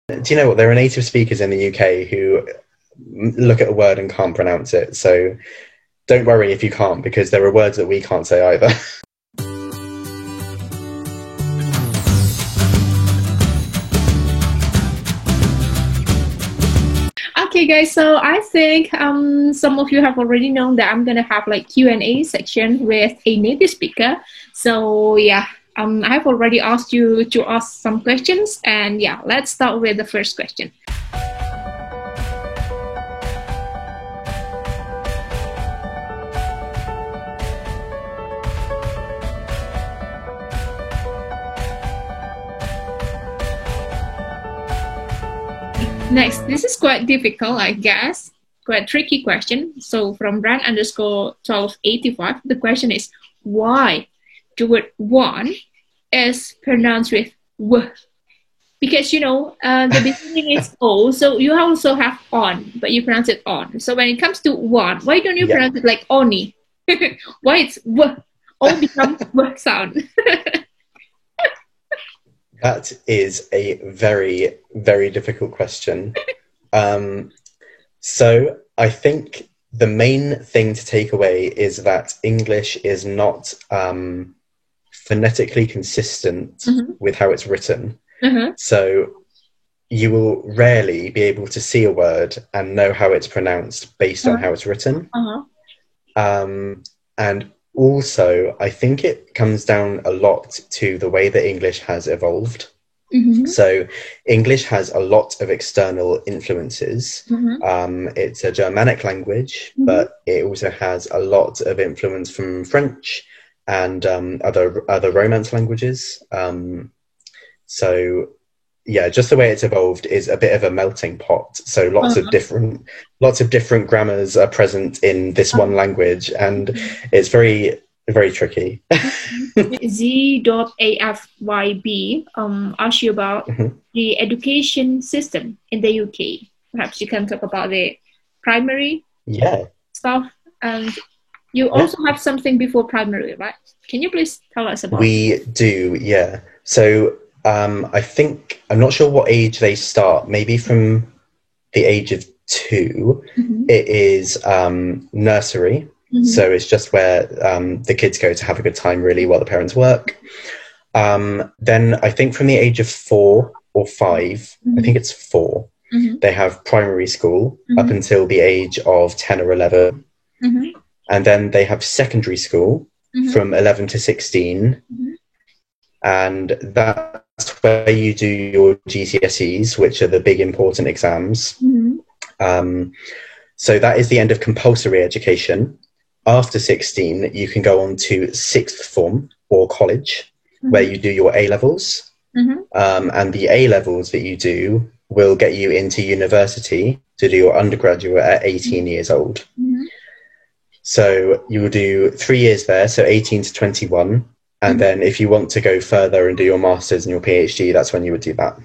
Do you know what? There are native speakers in the UK who look at a word and can't pronounce it. So don't worry if you can't, because there are words that we can't say either. Okay, guys, so I think some of you have already known that I'm gonna have like Q&A section with a native speaker. So yeah, I have already asked you to ask some questions, and yeah, let's start with the first question. Next, this is quite difficult, I guess. Quite tricky question. So from brand_1285, the question is why the word one is pronounced with w? Because the beginning is o, so you also have on, but you pronounce it on. So when it comes to one, why don't you pronounce it like oni? Why it's w? O becomes w sound. That is a very, very difficult question. So I think the main thing to take away is that English is not phonetically consistent with how it's written. So you will rarely be able to see a word and know how it's pronounced based on how it's written. And also, I think it comes down a lot to the way that English has evolved. So English has a lot of external influences. It's a Germanic language, but it also has a lot of influence from French and other Romance languages. So yeah, just the way it's evolved is a bit of a melting pot. So lots of different grammars are present in this one language, and it's very, very tricky. Z.AFYB asked you about the education system in the UK. Perhaps you can talk about the primary stuff, and you also have something before primary, right? Can you please tell us about it? We do, yeah. So I think, I'm not sure what age they start, maybe from the age of 2. It is nursery. So it's just where the kids go to have a good time, really, while the parents work. Then I think from the age of 4 or 5, I think it's 4, they have primary school up until the age of 10 or 11. And then they have secondary school from 11 to 16. And that's where you do your GCSEs, which are the big important exams. So that is the end of compulsory education. After 16, you can go on to 6th form or college, where you do your A-levels. And the A-levels that you do will get you into university to do your undergraduate at 18 years old. So you will do 3 years there, so 18 to 21. And then if you want to go further and do your master's and your PhD, that's when you would do that.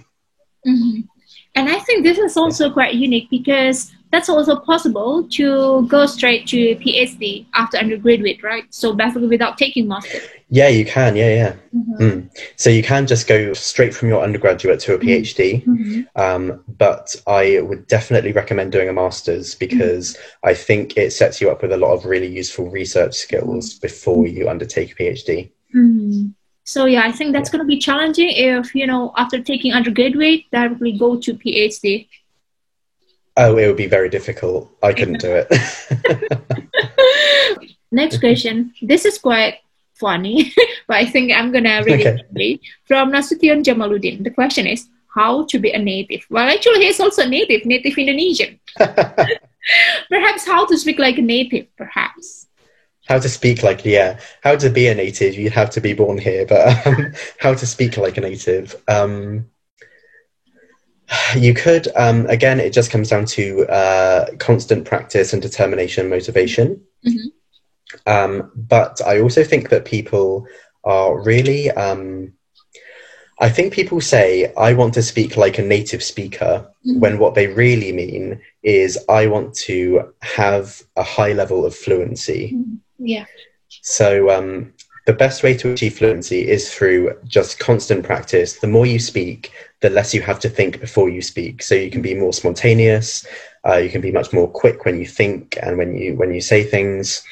And I think this is also quite unique, because that's also possible to go straight to PhD after undergraduate, right? So basically without taking master. Yeah, you can. So you can just go straight from your undergraduate to a PhD. But I would definitely recommend doing a master's, because I think it sets you up with a lot of really useful research skills before you undertake a PhD. So yeah, I think that's going to be challenging if, after taking undergraduate, directly go to PhD. Oh, it would be very difficult. I couldn't do it. Next question. This is quite funny, but I think I'm going to read it from Nasution Jamaluddin. The question is, how to be a native? Well, actually, he's also a native Indonesian. Perhaps how to speak like a native, perhaps. How to speak like, how to be a native, you'd have to be born here, but how to speak like a native. You could, again, it just comes down to constant practice and determination, motivation. But I also think that people are really, I think people say, I want to speak like a native speaker, when what they really mean is, I want to have a high level of fluency. Yeah. So the best way to achieve fluency is through just constant practice. The more you speak, the less you have to think before you speak. So you can be more spontaneous. You can be much more quick when you think and when you say things.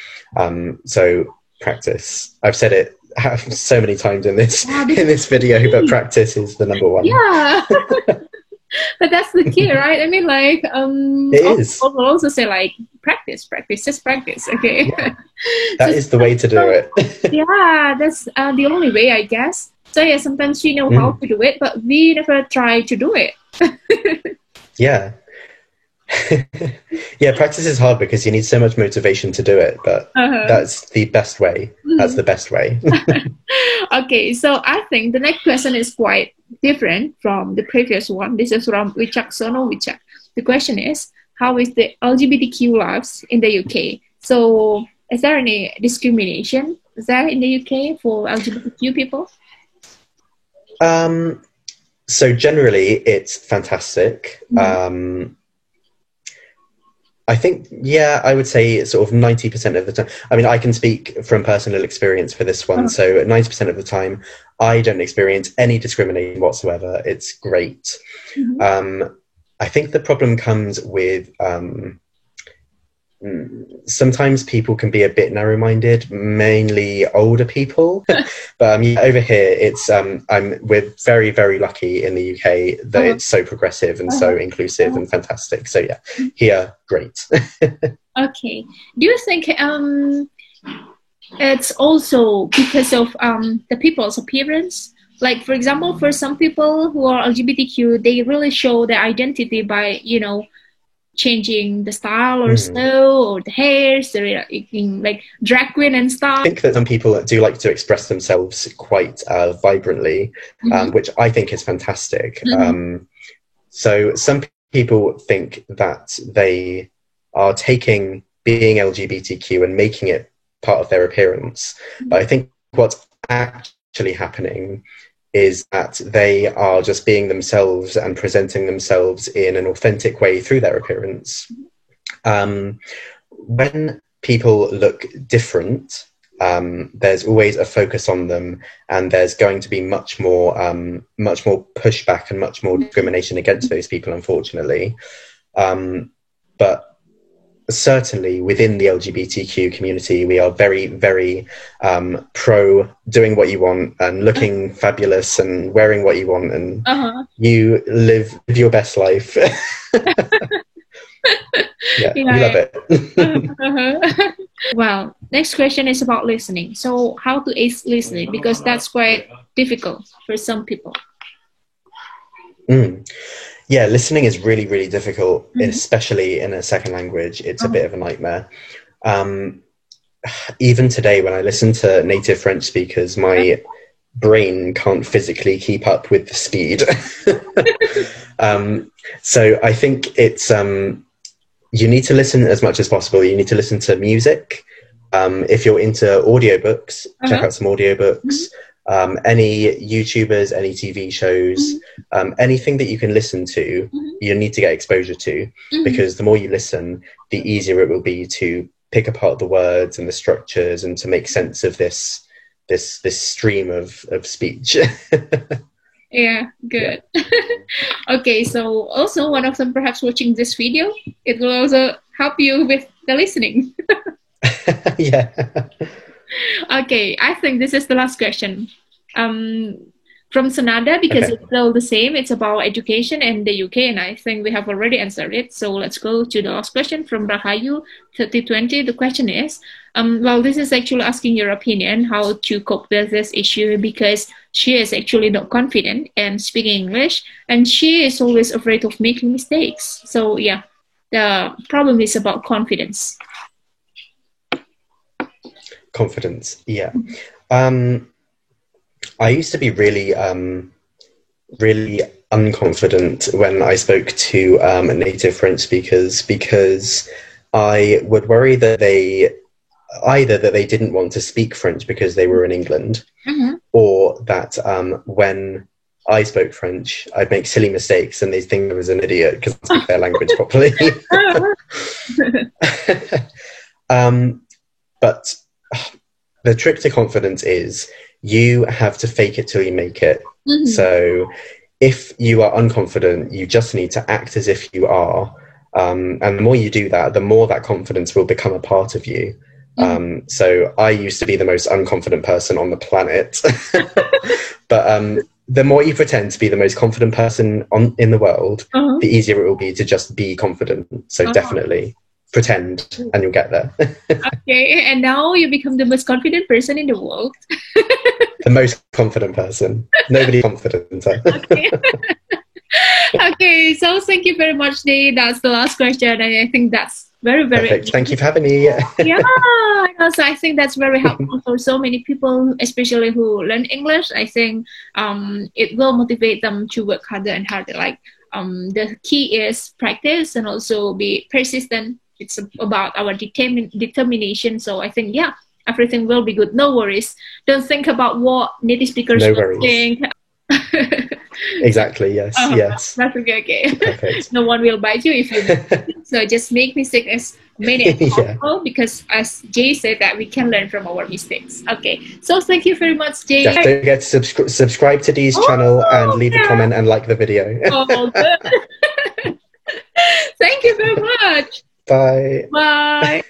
So practice. I've said it so many times in this video, but practice is the number one. Yeah. But that's the key, right? I mean, like, it is. I'll also say, like, practice, just practice, okay? Yeah. That is the way to do it. Yeah, that's the only way, I guess. So, yeah, sometimes we know how to do it, but we never try to do it. Yeah. Yeah, practice is hard because you need so much motivation to do it, but that's the best way. That's the best way. Okay, so I think the next question is quite different from the previous one. This is from Wichaksono Wichak. The question is, how is the LGBTQ lives in the UK? So is there any discrimination there in the UK for LGBTQ people? So generally it's fantastic. I think, yeah, I would say sort of 90% of the time. I mean, I can speak from personal experience for this one. So 90% of the time, I don't experience any discrimination whatsoever. It's great. I think the problem comes with sometimes people can be a bit narrow-minded, mainly older people. But over here, it's we're very, very lucky in the UK that it's so progressive and so inclusive and fantastic. So yeah, here, great. Okay. Do you think it's also because of the people's appearance? Like, for example, for some people who are LGBTQ, they really show their identity by, changing the style or so, or the hairs, like drag queen and stuff. I think that some people do like to express themselves quite vibrantly, which I think is fantastic. So some people think that they are taking being LGBTQ and making it part of their appearance. But I think what's actually happening is that they are just being themselves and presenting themselves in an authentic way through their appearance. When people look different, there's always a focus on them, and there's going to be much more pushback and much more discrimination against those people, unfortunately. But certainly within the LGBTQ community, we are very, very pro doing what you want and looking fabulous and wearing what you want, and you live your best life. Yeah, we love it. Well, next question is about listening. So how to ace listening, because that's quite difficult for some people. Yeah, listening is really, really difficult, especially in a second language. It's a bit of a nightmare. Even today, when I listen to native French speakers, my brain can't physically keep up with the speed. So I think it's, you need to listen as much as possible. You need to listen to music. If you're into audiobooks, check out some audiobooks. Any YouTubers, any TV shows, anything that you can listen to, you need to get exposure to, because the more you listen, the easier it will be to pick apart the words and the structures and to make sense of this stream of speech. Yeah, good. Yeah. Okay, so also one of them perhaps watching this video, it will also help you with the listening. Yeah. Okay, I think this is the last question. From Sanada, because it's still the same. It's about education in the UK, and I think we have already answered it. So let's go to the last question from Rahayu 3020. The question is, well, this is actually asking your opinion how to cope with this issue, because she is actually not confident in speaking English, and she is always afraid of making mistakes. So yeah, the problem is about confidence. Confidence, yeah. I used to be really, really unconfident when I spoke to native French speakers, because I would worry that they didn't want to speak French because they were in England, or that when I spoke French, I'd make silly mistakes and they'd think I was an idiot because I speak their language properly. But the trick to confidence is you have to fake it till you make it. So if you are unconfident, you just need to act as if you are. And the more you do that, the more that confidence will become a part of you. So I used to be the most unconfident person on the planet. But the more you pretend to be the most confident person in the world, the easier it will be to just be confident. So definitely pretend and you'll get there. Okay, and now you become the most confident person in the world. The most confident person. Nobody confident. Okay. Okay, so thank you very much, Dee. That's the last question, and I think that's very, very perfect. Thank you for having me. Yeah, and also I think that's very helpful for so many people, especially who learn English. I think it will motivate them to work harder and harder. Like the key is practice and also be persistent. It's about our determination. So I think, yeah, everything will be good. No worries. Don't think about what native speakers will think. Exactly. Yes. Yes. That's okay. Perfect. No one will bite you if you. So just make mistakes as many as possible, because as Jay said, that we can learn from our mistakes. Okay. So thank you very much, Jay. Don't forget to subscribe to Dee's channel and leave a comment and like the video. Oh, good. Thank you very much. Bye. Bye.